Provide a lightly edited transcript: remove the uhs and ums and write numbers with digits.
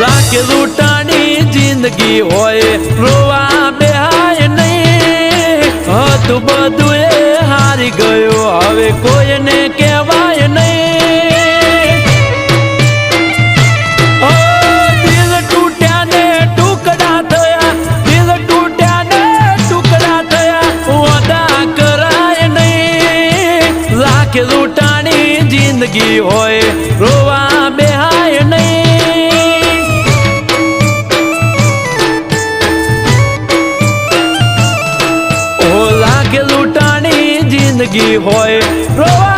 લાખ લૂંટાણી જિંદગી હોય રોવા બેહાય નહીં હતું બધું એ હારી ગયો હવે કોઈને કહેવાય નહીં દિલ તૂટ્યા ને ટુકડા થયા દિલ તૂટ્યા ને ટુકડા થયા વાદા કરાય નહીં લાખ લૂંટાણી જિંદગી હોય રોવા બેહાય નહીં ઓ લાખ લૂંટાણી જિંદગી હોય રોવા